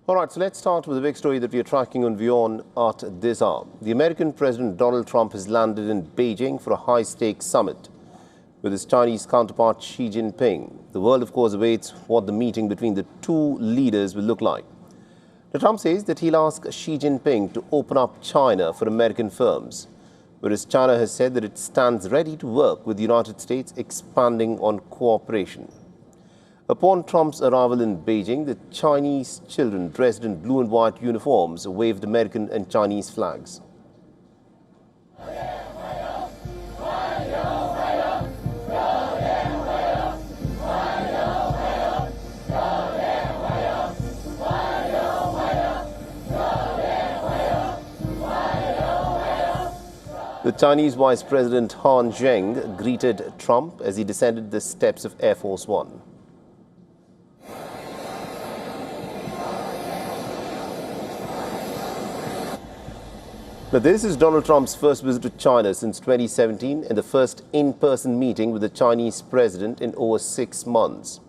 All right, so let's start with the big story that we are tracking on WION at this hour. The American President Donald Trump has landed in Beijing for a high-stakes summit with his Chinese counterpart Xi Jinping. The world, of course, awaits what the meeting between the two leaders will look like. Now, Trump says that he'll ask Xi Jinping to open up China for American firms, whereas China has said that it stands ready to work with the United States, expanding on cooperation. Upon Trump's arrival in Beijing, the Chinese children dressed in blue and white uniforms waved American and Chinese flags. The Chinese Vice President Han Zheng greeted Trump as he descended the steps of Air Force One. Now, this is Donald Trump's first visit to China since 2017 and the first in-person meeting with the Chinese president in over 6 months.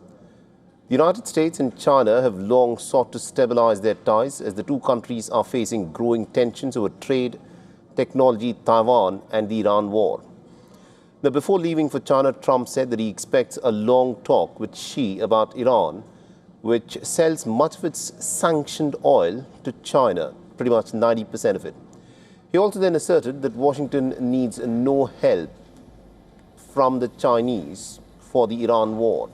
The United States and China have long sought to stabilize their ties as the two countries are facing growing tensions over trade, technology, Taiwan and the Iran war. Now, before leaving for China, Trump said that he expects a long talk with Xi about Iran, which sells much of its sanctioned oil to China, pretty much 90% of it. He also then asserted that Washington needs no help from the Chinese for the Iran war,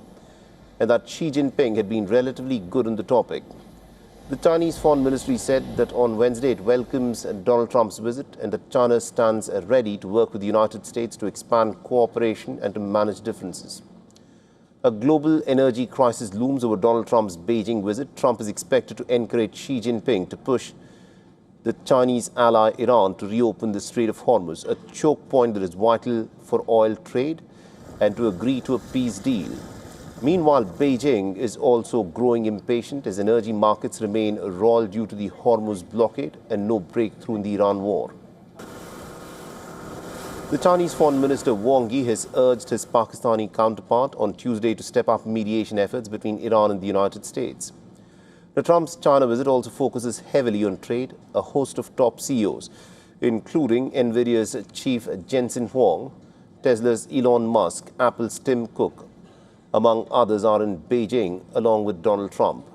and that Xi Jinping had been relatively good on the topic. The Chinese Foreign Ministry said that on Wednesday it welcomes Donald Trump's visit and that China stands ready to work with the United States to expand cooperation and to manage differences. A global energy crisis looms over Donald Trump's Beijing visit. Trump is expected to encourage Xi Jinping to push the Chinese ally Iran to reopen the Strait of Hormuz, a choke point that is vital for oil trade, and to agree to a peace deal. Meanwhile, Beijing is also growing impatient as energy markets remain roiled due to the Hormuz blockade and no breakthrough in the Iran war. The Chinese Foreign Minister Wang Yi has urged his Pakistani counterpart on Tuesday to step up mediation efforts between Iran and the United States. Now, Trump's China visit also focuses heavily on trade. A host of top CEOs, including NVIDIA's chief Jensen Huang, Tesla's Elon Musk, Apple's Tim Cook, among others, are in Beijing along with Donald Trump.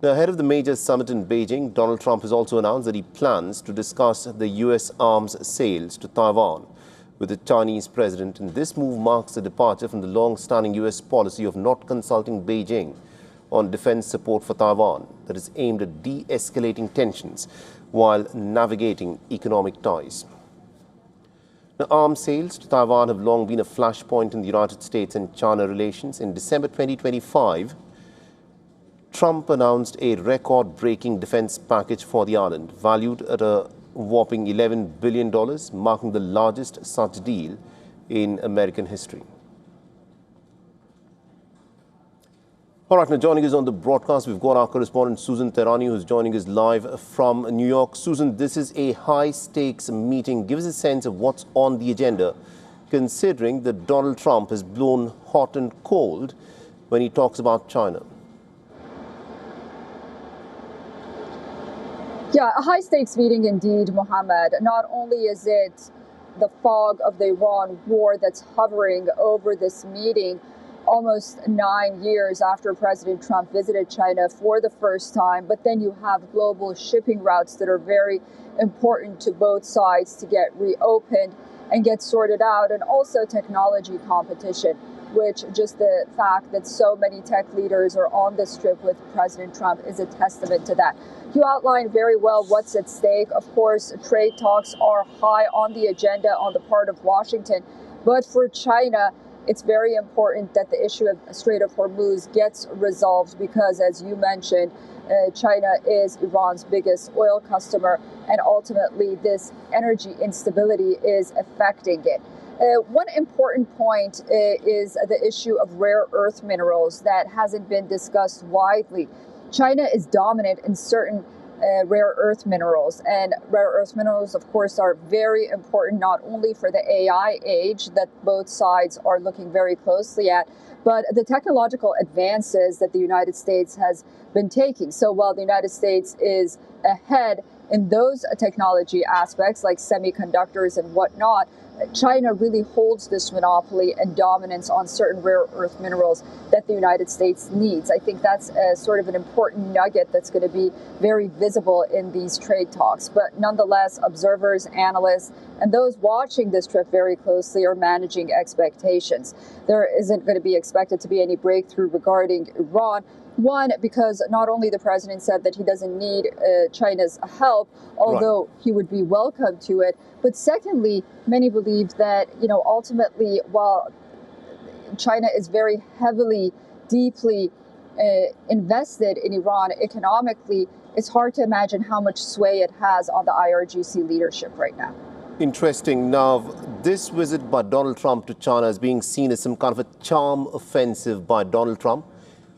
Now, ahead of the major summit in Beijing, Donald Trump has also announced that he plans to discuss the U.S. arms sales to Taiwan with the Chinese president, and this move marks a departure from the long-standing U.S. policy of not consulting Beijing on defense support for Taiwan that is aimed at de-escalating tensions while navigating economic ties. Now, arms sales to Taiwan have long been a flashpoint in the United States and China relations. In December 2025, Trump announced a record-breaking defense package for the island, valued at a whopping $11 billion, marking the largest such deal in American history. All right, now joining us on the broadcast, we've got our correspondent Susan Terani, who's joining us live from New York. Susan, this is a high-stakes meeting. Give us a sense of what's on the agenda, considering that Donald Trump has blown hot and cold when he talks about China. Yeah, a high-stakes meeting indeed, Mohammed. Not only is it the fog of the Iran war that's hovering over this meeting, almost 9 years after President Trump visited China for the first time, but then you have global shipping routes that are very important to both sides to get reopened and get sorted out, and also technology competition, which just the fact that so many tech leaders are on this trip with President Trump is a testament to that. You outlined very well what's at stake. Of course, trade talks are high on the agenda on the part of Washington, but for China, it's very important that the issue of Strait of Hormuz gets resolved because, as you mentioned, China is Iran's biggest oil customer, and ultimately this energy instability is affecting it. One important point is the issue of rare earth minerals that hasn't been discussed widely. China is dominant in certain rare earth minerals. And rare earth minerals, of course, are very important not only for the AI age that both sides are looking very closely at, but the technological advances that the United States has been taking. So while the United States is ahead in those technology aspects like semiconductors and whatnot, China really holds this monopoly and dominance on certain rare earth minerals that the United States needs. I think that's sort of an important nugget that's going to be very visible in these trade talks. But nonetheless, observers, analysts, and those watching this trip very closely are managing expectations. There isn't going to be expected to be any breakthrough regarding Iran. One, because not only the president said that he doesn't need China's help, although he would be welcome to it. But secondly, many believe that, ultimately, while China is very heavily, deeply invested in Iran economically, it's hard to imagine how much sway it has on the IRGC leadership right now. Interesting. Now, this visit by Donald Trump to China is being seen as some kind of a charm offensive by Donald Trump.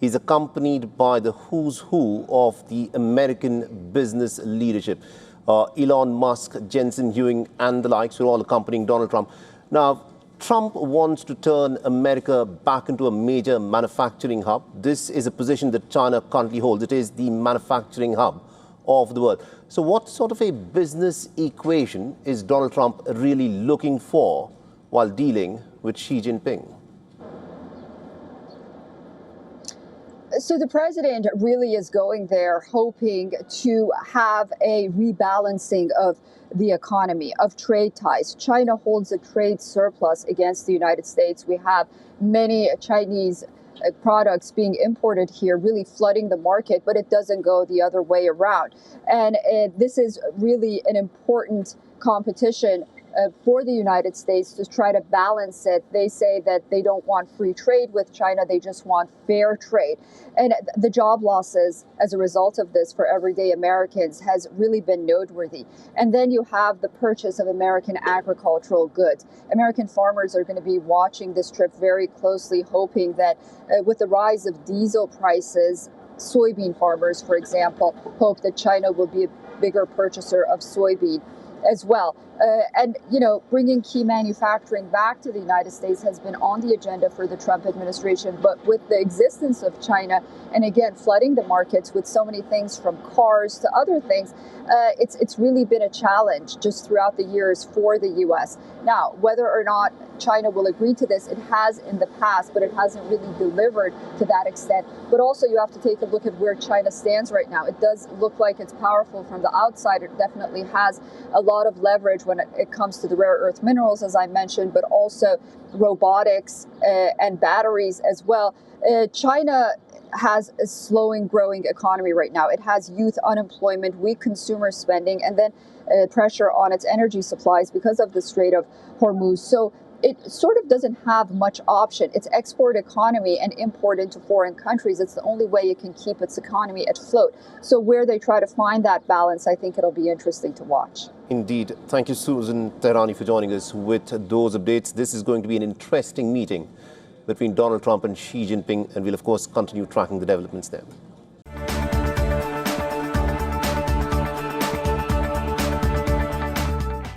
He's accompanied by the who's who of the American business leadership. Elon Musk, Jensen Huang, and the likes are all accompanying Donald Trump. Now, Trump wants to turn America back into a major manufacturing hub. This is a position that China currently holds. It is the manufacturing hub of the world. So what sort of a business equation is Donald Trump really looking for while dealing with Xi Jinping? So the president really is going there hoping to have a rebalancing of the economy, of trade ties. China holds a trade surplus against the United States. We have many Chinese products being imported here, really flooding the market, but it doesn't go the other way around. And this is really an important competition for the United States to try to balance it. They say that they don't want free trade with China, they just want fair trade. And the job losses as a result of this for everyday Americans has really been noteworthy. And then you have the purchase of American agricultural goods. American farmers are going to be watching this trip very closely, hoping that with the rise of diesel prices, soybean farmers, for example, hope that China will be a bigger purchaser of soybean as well. And, bringing key manufacturing back to the United States has been on the agenda for the Trump administration. But with the existence of China, and again, flooding the markets with so many things from cars to other things, it's really been a challenge just throughout the years for the U.S. Now, whether or not China will agree to this, it has in the past, but it hasn't really delivered to that extent. But also you have to take a look at where China stands right now. It does look like it's powerful from the outside. It definitely has a lot of leverage when it comes to the rare earth minerals, as I mentioned, but also robotics and batteries as well. China has a slowing growing economy right now. It has youth unemployment, weak consumer spending, and then pressure on its energy supplies because of the Strait of Hormuz. So it sort of doesn't have much option. It's export economy and import into foreign countries. It's the only way it can keep its economy afloat. So where they try to find that balance, I think it'll be interesting to watch. Indeed. Thank you, Susan Tehrani, for joining us with those updates. This is going to be an interesting meeting between Donald Trump and Xi Jinping, and we'll, of course, continue tracking the developments there.